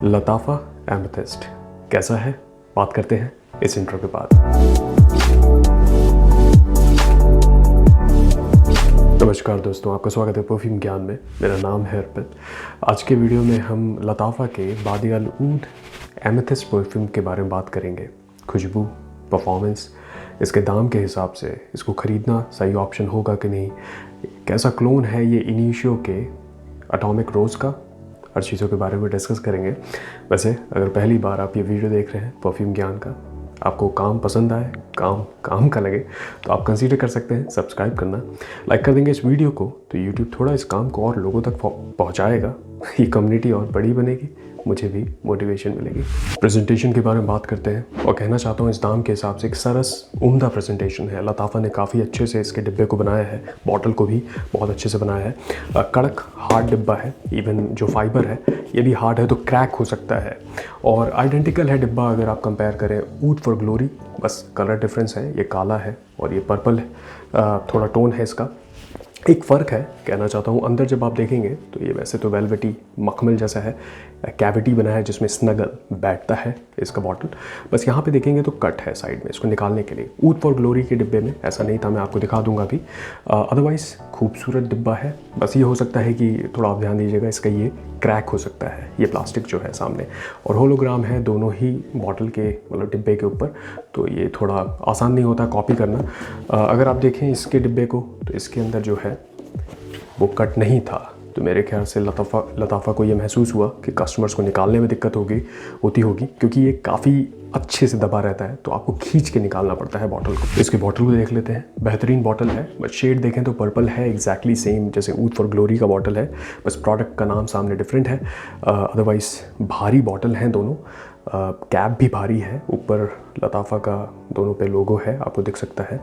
लताफ़ा amethyst कैसा है, बात करते हैं इस इंट्रो के बाद। नमस्कार दोस्तों, आपका स्वागत है परफ्यूम ज्ञान में। मेरा नाम है अर्पित। आज के वीडियो में हम लताफ़ा के बादी अल ऊद एमेथिस्ट परफ्यूम के बारे में बात करेंगे। खुशबू, परफॉर्मेंस, इसके दाम के हिसाब से इसको ख़रीदना सही ऑप्शन होगा कि नहीं, कैसा क्लोन है ये इनिशियो के एटॉमिक रोज़ का, हर चीज़ों के बारे में डिस्कस करेंगे। वैसे अगर पहली बार आप ये वीडियो देख रहे हैं परफ्यूम ज्ञान का, आपको काम पसंद आए, काम का लगे, तो आप कंसीडर कर सकते हैं सब्सक्राइब करना। लाइक कर देंगे इस वीडियो को तो यूट्यूब थोड़ा इस काम को और लोगों तक पहुंचाएगा, ये कम्युनिटी और बड़ी बनेगी, मुझे भी मोटिवेशन मिलेगी। प्रेजेंटेशन के बारे में बात करते हैं और कहना चाहता हूँ इस दाम के हिसाब से एक सरस उम्दा प्रेजेंटेशन है। लताफ़ा ने काफ़ी अच्छे से इसके डिब्बे को बनाया है, बॉटल को भी बहुत अच्छे से बनाया है। कड़क हार्ड डिब्बा है, इवन जो फाइबर है ये भी हार्ड है तो क्रैक हो सकता है। और आइडेंटिकल है डिब्बा अगर आप कंपेयर करें ऊद फॉर ग्लोरी, बस कलर डिफरेंस है, ये काला है और ये पर्पल है, थोड़ा टोन है इसका। एक फ़र्क है कहना चाहता हूँ, अंदर जब आप देखेंगे तो ये वैसे तो वेलवेटी मखमल जैसा है, कैविटी बना है जिसमें स्नगल बैठता है इसका बॉटल। बस यहाँ पे देखेंगे तो कट है साइड में इसको निकालने के लिए। ऊद फॉर ग्लोरी के डिब्बे में ऐसा नहीं था, मैं आपको दिखा दूंगा अभी। अदरवाइज़ खूबसूरत डिब्बा है, बस ये हो सकता है कि थोड़ा आप ध्यान दीजिएगा, इसका ये क्रैक हो सकता है, ये प्लास्टिक जो है सामने, और होलोग्राम है दोनों ही बॉटल के मतलब डिब्बे के ऊपर, तो ये थोड़ा आसान नहीं होता कॉपी करना। अगर आप देखें इसके डिब्बे को तो इसके अंदर जो है वो कट नहीं था, तो मेरे ख्याल से लताफ़ा को ये महसूस हुआ कि कस्टमर्स को निकालने में दिक्कत होती होगी, क्योंकि ये काफ़ी अच्छे से दबा रहता है तो आपको खींच के निकालना पड़ता है बॉटल को। इसकी बॉटल को देख लेते हैं, बेहतरीन बॉटल है, बस शेड देखें तो पर्पल है, एग्जैक्टली सेम जैसे ऊद फॉर ग्लोरी का बॉटल है, बस प्रोडक्ट का नाम सामने डिफरेंट है। अदरवाइज़ भारी बॉटल हैं दोनों, कैप भी भारी है, ऊपर लताफ़ा का दोनों पे लोगो है, आपको दिख सकता है।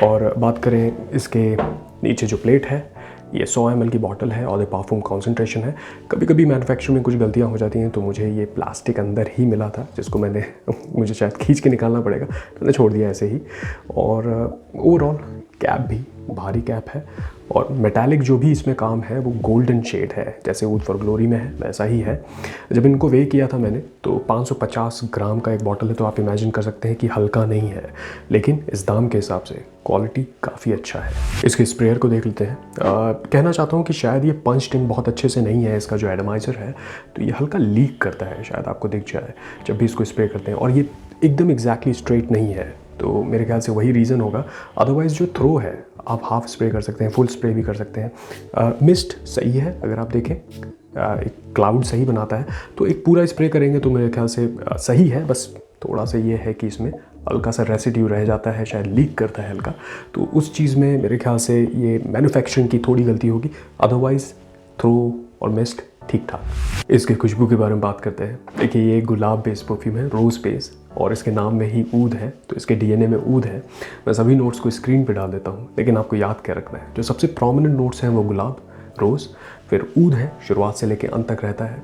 और बात करें इसके नीचे जो प्लेट है, ये 100 ml की बॉटल है और ये परफ्यूम कॉन्सेंट्रेशन है। कभी कभी मैन्युफैक्चरिंग में कुछ गलतियां हो जाती हैं, तो मुझे ये प्लास्टिक अंदर ही मिला था जिसको मुझे शायद खींच के निकालना पड़ेगा, मैंने छोड़ दिया ऐसे ही। और ओवरऑल कैप भी भारी कैप है, और मेटालिक जो भी इसमें काम है वो गोल्डन शेड है, जैसे ऊद फॉर ग्लोरी में है वैसा ही है। जब इनको वे किया था मैंने तो 550 ग्राम का एक बॉटल है, तो आप इमेजिन कर सकते हैं कि हल्का नहीं है, लेकिन इस दाम के हिसाब से क्वालिटी काफ़ी अच्छा है। इसके स्प्रेयर को देख लेते हैं। कहना चाहता हूँ कि शायद ये पंच इन बहुत अच्छे से नहीं है, इसका जो एटमाइज़र है तो ये हल्का लीक करता है, शायद आपको दिख जाए जब भी इसको स्प्रे करते हैं, और ये एकदम एग्जैक्टली स्ट्रेट नहीं है, तो मेरे ख्याल से वही रीज़न होगा। अदरवाइज़ जो थ्रो है आप हाफ स्प्रे कर सकते हैं, फुल स्प्रे भी कर सकते हैं। मिस्ट सही है, अगर आप देखें एक क्लाउड सही बनाता है, तो एक पूरा स्प्रे करेंगे तो मेरे ख्याल से सही है। बस थोड़ा सा ये है कि इसमें हल्का सा रेसिड्यू रह जाता है, शायद लीक करता है हल्का, तो उस चीज़ में मेरे ख्याल से ये मैन्युफैक्चरिंग की थोड़ी गलती होगी। अदरवाइज़ थ्रो और मिस्ट ठीक ठाक। इसके खुशबू के बारे में बात करते हैं। देखिए ये गुलाब बेस्ड परफ्यूम है, रोज़ बेस्ड, और इसके नाम में ही ऊद है, तो इसके डीएनए में ऊद है। मैं सभी नोट्स को स्क्रीन पे डाल देता हूँ, लेकिन आपको याद क्या रखना है, जो सबसे प्रोमिनेंट नोट्स हैं वो गुलाब, रोज़, फिर ऊद है, शुरुआत से लेकर अंत तक रहता है।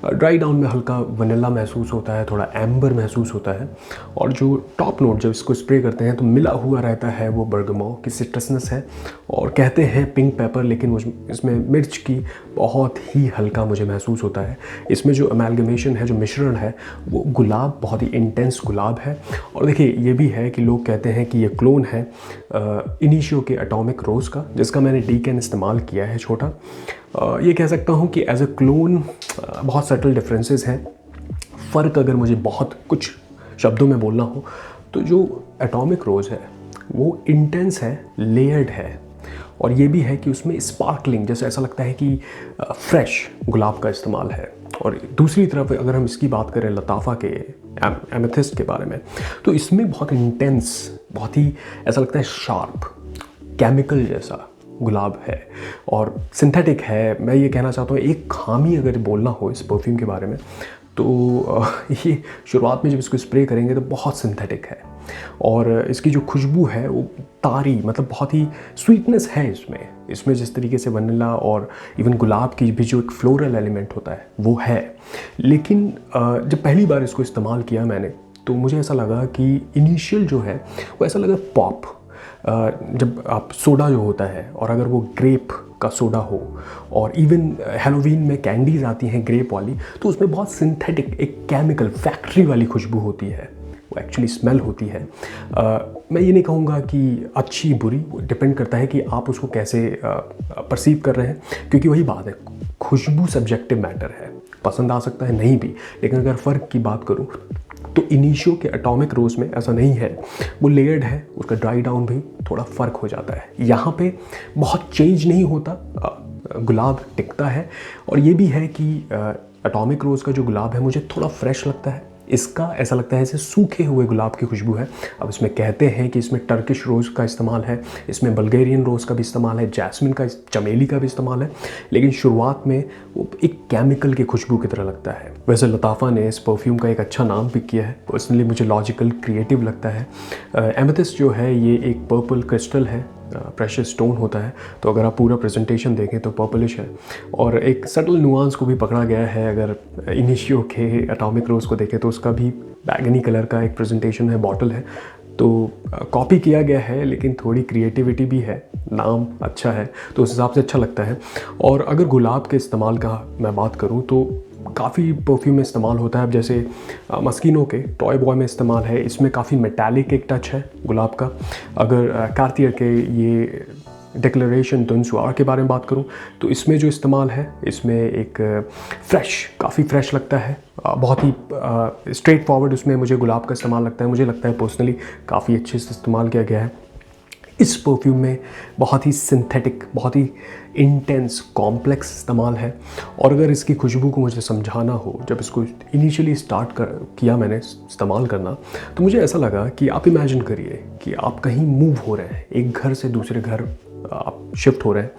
ड्राई डाउन में हल्का वनीला महसूस होता है, थोड़ा एम्बर महसूस होता है, और जो टॉप नोट जब इसको स्प्रे करते हैं तो मिला हुआ रहता है वो बर्गमो की सिट्रसनेस है, और कहते हैं पिंक पेपर, लेकिन इसमें मिर्च की बहुत ही हल्का मुझे महसूस होता है। इसमें जो अमेलगमेशन है, जो मिश्रण है, वो गुलाब बहुत ही इंटेंस गुलाब है। और देखिए ये भी है कि लोग कहते हैं कि ये क्लोन है इनिशियो के एटॉमिक रोज़ का, जिसका मैंने डीकैन इस्तेमाल किया है छोटा। ये कह सकता हूँ कि एज अ क्लोन बहुत सटल डिफरेंसेस हैं। फ़र्क अगर मुझे बहुत कुछ शब्दों में बोलना हो तो जो एटॉमिक रोज़ है वो इंटेंस है, लेयर्ड है, और ये भी है कि उसमें स्पार्कलिंग, जैसे ऐसा लगता है कि फ्रेश गुलाब का इस्तेमाल है। और दूसरी तरफ अगर हम इसकी बात करें लताफ़ा के एमेथिस्ट के बारे में, तो इसमें बहुत इंटेंस, बहुत ही ऐसा लगता है शार्प, केमिकल जैसा गुलाब है और सिंथेटिक है। मैं ये कहना चाहता हूँ एक खामी अगर बोलना हो इस परफ्यूम के बारे में तो ये शुरुआत में जब इसको स्प्रे करेंगे तो बहुत सिंथेटिक है, और इसकी जो खुशबू है वो तारी, मतलब बहुत ही स्वीटनेस है इसमें जिस तरीके से वनीला और इवन गुलाब की भी जो एक फ्लोरल एलिमेंट होता है वो है। लेकिन जब पहली बार इसको इस्तेमाल किया मैंने तो मुझे ऐसा लगा कि इनिशियल जो है वो ऐसा लगा पॉप, जब आप सोडा जो होता है और अगर वो ग्रेप का सोडा हो, और इवन हेलोवीन में कैंडीज आती हैं ग्रेप वाली, तो उसमें बहुत सिंथेटिक एक केमिकल फैक्ट्री वाली खुशबू होती है, वो एक्चुअली स्मेल होती है। मैं ये नहीं कहूँगा कि अच्छी बुरी, डिपेंड करता है कि आप उसको कैसे परसीव कर रहे हैं, क्योंकि वही बात है, खुशबू सब्जेक्टिव मैटर है, पसंद आ सकता है नहीं भी। लेकिन अगर फ़र्क की बात करूँ तो इनिशियो के एटॉमिक रोज़ में ऐसा नहीं है, वो लेयर्ड है, उसका ड्राई डाउन भी थोड़ा फ़र्क हो जाता है। यहाँ पे बहुत चेंज नहीं होता, गुलाब टिकता है। और ये भी है कि एटॉमिक रोज़ का जो गुलाब है मुझे थोड़ा फ्रेश लगता है, इसका ऐसा लगता है जैसे सूखे हुए गुलाब की खुशबू है। अब इसमें कहते हैं कि इसमें टर्किश रोज़ का इस्तेमाल है, इसमें बल्गेरियन रोज़ का भी इस्तेमाल है, जैस्मिन का, चमेली का भी इस्तेमाल है, लेकिन शुरुआत में वो एक केमिकल की खुशबू की तरह लगता है। वैसे लताफ़ा ने इस परफ्यूम का एक अच्छा नाम पिक किया है, पर्सनली मुझे लॉजिकल क्रिएटिव लगता है। एमेथिस्ट जो है ये एक पर्पल क्रिस्टल है, प्रेशियस स्टोन होता है, तो अगर आप पूरा प्रेजेंटेशन देखें तो पर्पलिश है, और एक सटल नुआंस को भी पकड़ा गया है। अगर इनिशियो के एटॉमिक रोज़ को देखें तो उसका भी बैगनी कलर का एक प्रेजेंटेशन है, बॉटल है, तो कॉपी किया गया है, लेकिन थोड़ी क्रिएटिविटी भी है, नाम अच्छा है तो उस हिसाब से अच्छा लगता है। और अगर गुलाब के इस्तेमाल का मैं बात करूँ तो काफ़ी परफ्यूम में इस्तेमाल होता है। अब जैसे मस्किनो के टॉय बॉय में इस्तेमाल है, इसमें काफ़ी मेटालिक एक टच है गुलाब का। अगर कार्टियर के ये डिक्लेरेशन दुनसुआर के बारे में बात करूं तो इसमें जो इस्तेमाल है, इसमें एक काफ़ी फ्रेश लगता है, बहुत ही स्ट्रेट फॉरवर्ड उसमें मुझे गुलाब का इस्तेमाल लगता है। मुझे लगता है पर्सनली काफ़ी अच्छे से इस्तेमाल किया गया है। इस परफ्यूम में बहुत ही सिंथेटिक, बहुत ही इंटेंस, कॉम्प्लेक्स इस्तेमाल है। और अगर इसकी खुशबू को मुझे समझाना हो, जब इसको इनिशियली किया मैंने इस्तेमाल करना, तो मुझे ऐसा लगा कि आप इमेजिन करिए कि आप कहीं मूव हो रहे हैं, एक घर से दूसरे घर आप शिफ्ट हो रहे हैं,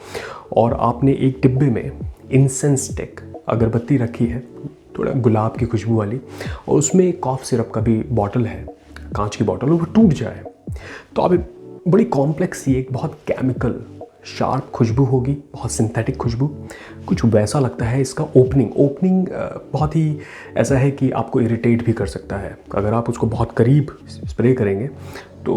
और आपने एक डिब्बे में इंसेंस स्टिक अगरबत्ती रखी है, थोड़ा गुलाब की खुशबू वाली, और उसमें एक कॉफ सिरप का भी बॉटल है, कांच की बॉटल, और वो टूट जाए तो आप बड़ी कॉम्प्लेक्स सी एक बहुत केमिकल शार्प खुशबू होगी, बहुत सिंथेटिक खुशबू, कुछ वैसा लगता है। इसका ओपनिंग बहुत ही ऐसा है कि आपको इरिटेट भी कर सकता है। अगर आप उसको बहुत करीब स्प्रे करेंगे तो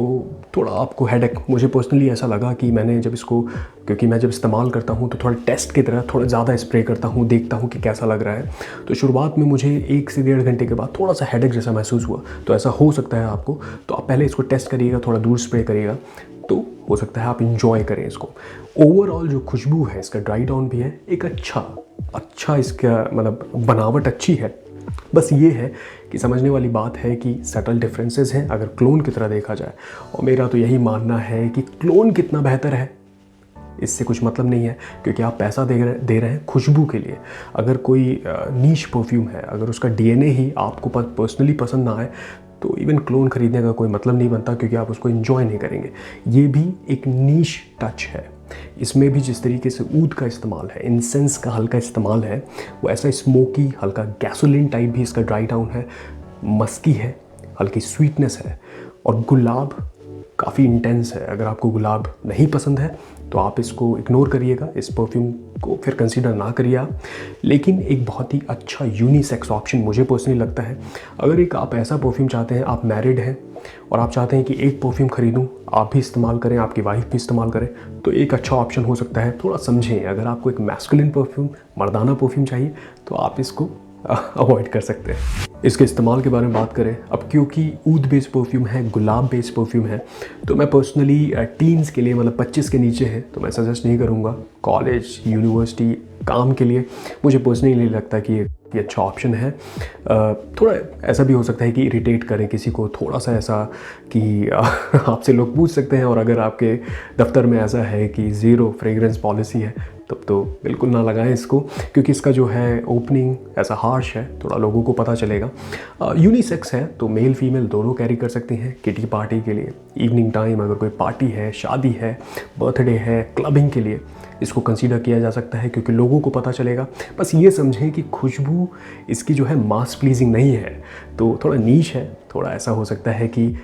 थोड़ा आपको हेडेक, मुझे पर्सनली ऐसा लगा कि मैंने जब इसको, क्योंकि मैं जब इस्तेमाल करता हूँ तो थोड़ा टेस्ट की तरह थोड़ा ज़्यादा स्प्रे करता हूँ, देखता हूँ कि कैसा लग रहा है। तो शुरुआत में मुझे 1 से 1.5 घंटे के बाद थोड़ा सा हेडेक जैसा महसूस हुआ। तो ऐसा हो सकता है आपको, तो आप पहले इसको टेस्ट करिएगा, थोड़ा दूर स्प्रे करिएगा, तो हो सकता है आप इंजॉय करें इसको। ओवरऑल जो खुशबू है, इसका ड्राई डाउन भी है, एक अच्छा इसका मतलब बनावट अच्छी है। बस ये है कि समझने वाली बात है कि सटल डिफरेंसेस हैं अगर क्लोन की तरह देखा जाए। और मेरा तो यही मानना है कि क्लोन कितना बेहतर है इससे कुछ मतलब नहीं है, क्योंकि आप पैसा दे रहे हैं खुशबू के लिए। अगर कोई नीश परफ्यूम है, अगर उसका डीएनए ही आपको पर्सनली पसंद ना आए, तो इवन क्लोन खरीदने का कोई मतलब नहीं बनता, क्योंकि आप उसको एंजॉय नहीं करेंगे। ये भी एक नीश टच है। इसमें भी जिस तरीके से ऊद का इस्तेमाल है, इंसेंस का हल्का इस्तेमाल है, वो ऐसा स्मोकी, हल्का गैसोलिन टाइप भी इसका ड्राई डाउन है, मस्की है, हल्की स्वीटनेस है, और गुलाब काफ़ी इंटेंस है। अगर आपको गुलाब नहीं पसंद है तो आप इसको इग्नोर करिएगा, इस परफ्यूम को फिर कंसीडर ना करिए आप। लेकिन एक बहुत ही अच्छा यूनिसेक्स ऑप्शन मुझे पर्सनली लगता है। अगर एक आप ऐसा परफ्यूम चाहते हैं, आप मैरिड हैं और आप चाहते हैं कि एक परफ्यूम खरीदूं, आप भी इस्तेमाल करें, आपकी वाइफ भी इस्तेमाल करें, तो एक अच्छा ऑप्शन हो सकता है। थोड़ा समझें, अगर आपको एक मैस्कुलिन परफ्यूम, मर्दाना परफ्यूम चाहिए, तो आप इसको अवॉइड कर सकते हैं। इसके इस्तेमाल के बारे में बात करें, अब क्योंकि ऊद बेस्ड परफ्यूम है, गुलाब बेस्ड परफ्यूम है, तो मैं पर्सनली टीन्स के लिए, मतलब 25 के नीचे है, तो मैं सजेस्ट नहीं करूँगा। कॉलेज, यूनिवर्सिटी, काम के लिए मुझे पर्सनली नहीं लगता कि ये अच्छा ऑप्शन है। थोड़ा ऐसा भी हो सकता है कि इरिटेट करें किसी को, थोड़ा सा ऐसा कि आपसे लोग पूछ सकते हैं, और अगर आपके दफ्तर में ऐसा है कि 0 फ्रेग्रेंस पॉलिसी है, तब तो बिल्कुल ना लगाएं इसको, क्योंकि इसका जो है ओपनिंग ऐसा हार्श है, थोड़ा लोगों को पता चलेगा। यूनिसेक्स है तो मेल फीमेल दोनों कैरी कर सकते हैं। किटी पार्टी के लिए, इवनिंग टाइम अगर कोई पार्टी है, शादी है, बर्थडे है, क्लबिंग के लिए इसको कंसीडर किया जा सकता है, क्योंकि लोगों को पता चलेगा। बस ये समझें कि खुशबू इसकी जो है मास प्लीजिंग नहीं है, तो थोड़ा नीश है। थोड़ा ऐसा हो सकता है कि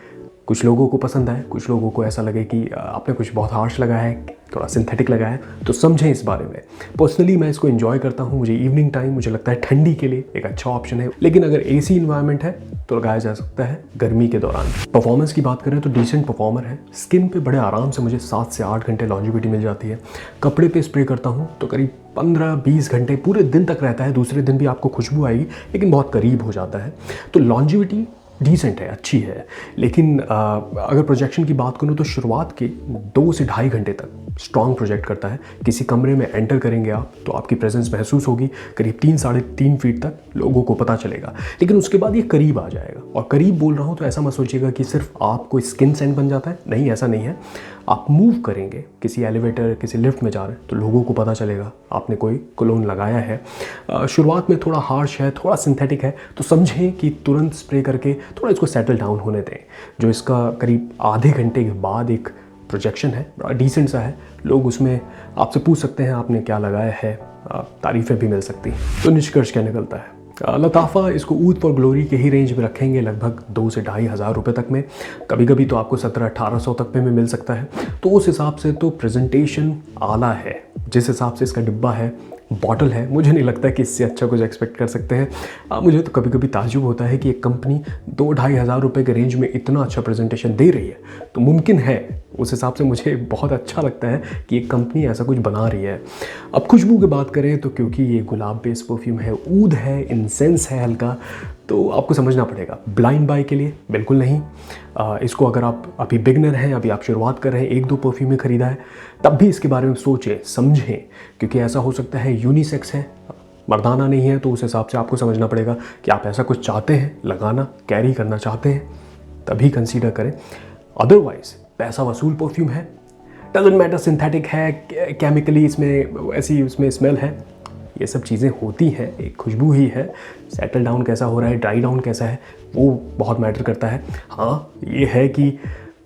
कुछ लोगों को पसंद आए, कुछ लोगों को ऐसा लगे कि आपने कुछ बहुत हार्श लगाया है, थोड़ा सिंथेटिक लगा है, तो समझें इस बारे में। पर्सनली मैं इसको एंजॉय करता हूँ, मुझे इवनिंग टाइम मुझे लगता है ठंडी के लिए एक अच्छा ऑप्शन है, लेकिन अगर एसी इन्वायरमेंट है तो लगाया जा सकता है गर्मी के दौरान। परफॉर्मेंस की बात करें तो डिसेंट परफॉर्मर है, स्किन पे बड़े आराम से मुझे 7 से 8 घंटे लॉन्जिविटी मिल जाती है। कपड़े पे स्प्रे करता हूँ तो करीब 15-20 घंटे पूरे दिन तक रहता है, दूसरे दिन भी आपको खुशबू आएगी लेकिन बहुत करीब हो जाता है। तो लॉन्जिविटी डिसेंट है, अच्छी है। लेकिन अगर प्रोजेक्शन की बात करूँ तो शुरुआत के 2 से ढाई घंटे तक स्ट्रॉन्ग प्रोजेक्ट करता है। किसी कमरे में एंटर करेंगे आप तो आपकी प्रेजेंस महसूस होगी, करीब 3-3.5 फीट तक लोगों को पता चलेगा, लेकिन उसके बाद ये करीब आ जाएगा। और करीब बोल रहा हूँ तो ऐसा मत सोचिएगा कि सिर्फ आपको स्किन सेंट बन जाता है, नहीं, ऐसा नहीं है। आप मूव करेंगे, किसी एलिवेटर किसी लिफ्ट में जा रहे हैं तो लोगों को पता चलेगा आपने कोई कोलोन लगाया है। शुरुआत में थोड़ा हार्श है, थोड़ा सिंथेटिक है, तो समझें कि तुरंत स्प्रे करके थोड़ा इसको सेटल डाउन होने दें। जो इसका करीब आधे घंटे के बाद एक प्रोजेक्शन है, बड़ा डिसेंट सा है, लोग उसमें आपसे पूछ सकते हैं आपने क्या लगाया है, तारीफ़ें भी मिल सकती हैं। तो निष्कर्ष क्या निकलता है, लताफ़ा इसको ऊद फॉर ग्लोरी के ही रेंज में रखेंगे, लगभग 2 से ढाई हज़ार रुपये तक में, कभी कभी तो आपको 1700-1800 तक में मिल सकता है। तो उस हिसाब से तो प्रेजेंटेशन आला है, जिस हिसाब से इसका डिब्बा है, बॉटल है, मुझे नहीं लगता कि इससे अच्छा कुछ एक्सपेक्ट कर सकते हैं। मुझे तो कभी कभी ताज्जुब होता है कि एक कंपनी 2-2.5 हज़ार रुपये के रेंज में इतना अच्छा प्रेजेंटेशन दे रही है, तो मुमकिन है। उस हिसाब से मुझे बहुत अच्छा लगता है कि एक कंपनी ऐसा कुछ बना रही है। अब खुशबू की बात करें तो क्योंकि ये गुलाब बेस्ड परफ्यूम है, ऊद है, इंसेंस है हल्का, तो आपको समझना पड़ेगा। ब्लाइंड बाय के लिए बिल्कुल नहीं। इसको अगर आप अभी बिगनर हैं, अभी आप शुरुआत कर रहे हैं, 1-2 परफ्यूम ही खरीदा है, तब भी इसके बारे में सोचें, समझें, क्योंकि ऐसा हो सकता है यूनिसेक्स है, मर्दाना नहीं है, तो उस हिसाब से आपको समझना पड़ेगा कि आप ऐसा कुछ चाहते हैं लगाना, कैरी करना चाहते हैं, तभी कंसीडर करें। अदरवाइज पैसा वसूल परफ्यूम है, डजंट मैटर सिंथेटिक है, केमिकली इसमें ऐसी उसमें स्मेल है, ये सब चीज़ें होती हैं, एक खुशबू ही है। सेटल डाउन कैसा हो रहा है, ड्राई डाउन कैसा है, वो बहुत मैटर करता है। हाँ, ये है कि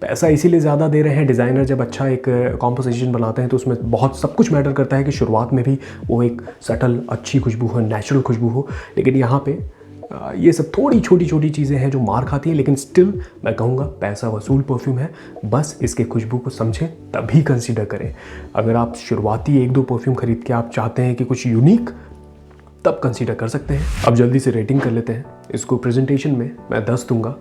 पैसा इसीलिए ज़्यादा दे रहे हैं, डिज़ाइनर जब अच्छा एक कॉम्पोजिशन बनाते हैं तो उसमें बहुत सब कुछ मैटर करता है कि शुरुआत में भी वो एक सटल अच्छी खुशबू हो, नेचुरल खुशबू हो। लेकिन यहाँ पे ये सब थोड़ी छोटी छोटी चीज़ें हैं जो मार खाती हैं, लेकिन स्टिल मैं कहूँगा पैसा वसूल परफ्यूम है। बस इसके खुशबू को समझें तभी कंसीडर करें। अगर आप शुरुआती 1-2 परफ्यूम खरीद के आप चाहते हैं कि कुछ यूनिक, तब कंसीडर कर सकते हैं। अब जल्दी से रेटिंग कर लेते हैं। इसको प्रेजेंटेशन में मैं 10 दूंगा।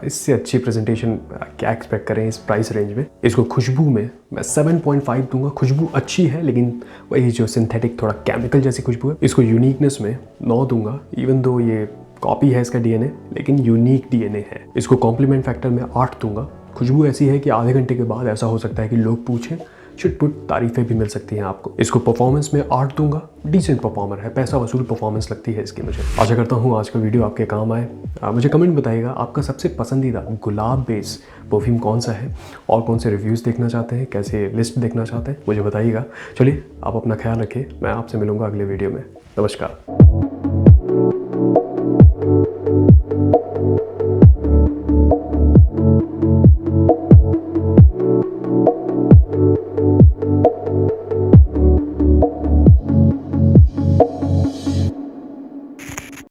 इससे अच्छी प्रेजेंटेशन क्या एक्सपेक्ट करें इस प्राइस रेंज में। इसको खुशबू में मैं 7.5 दूंगा। खुशबू अच्छी है, लेकिन वही जो सिंथेटिक थोड़ा केमिकल जैसी खुशबू है। इसको यूनिकनेस में 9 दूंगा, इवन दो ये कॉपी है इसका डीएनए, लेकिन यूनिक डीएनए है। इसको कॉम्प्लीमेंट फैक्टर में 8 दूंगा। खुशबू ऐसी है कि आधे घंटे के बाद ऐसा हो सकता है कि लोग पूछें, छुटपुट तारीफें भी मिल सकती हैं आपको। इसको परफॉर्मेंस में 8 दूंगा, डिसेंट परफॉर्मर है, पैसा वसूल परफॉर्मेंस लगती है इसकी मुझे। आशा करता हूँ आज का वीडियो आपके काम आए। मुझे कमेंट बताइएगा आपका सबसे पसंदीदा गुलाब बेस परफ्यूम कौन सा है, और कौन से रिव्यूज़ देखना चाहते हैं, कैसे लिस्ट देखना चाहते हैं, मुझे बताइएगा। चलिए, आप अपना ख्याल रखिए, मैं आपसे मिलूंगा अगले वीडियो में। नमस्कार।